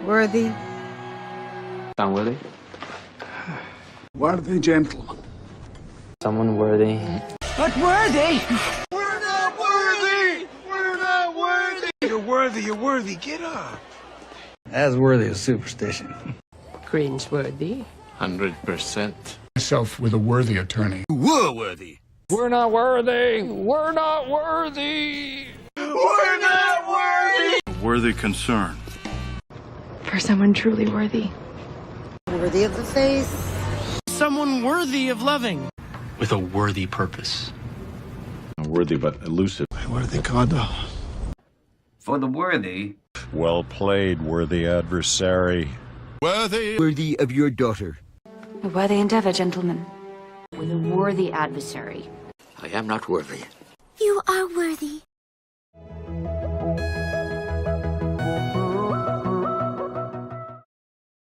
Worthy. Unworthy. Worthy gentleman. Someone worthy. But worthy! We're not worthy! We're not worthy! You're worthy, you're worthy, get up! As worthy as superstition. Cringe-worthy. 100%. Myself with a worthy attorney. We're worthy. We're not worthy. We're not worthy. We're not worthy! Worthy concern. For someone truly worthy. Worthy of the faith. Someone worthy of loving. With a worthy purpose. Worthy but elusive. My worthy conduct. For the worthy. Well played, worthy adversary. Worthy! Worthy of your daughter. A worthy endeavor, gentlemen. With a worthy adversary. I am not worthy. You are worthy.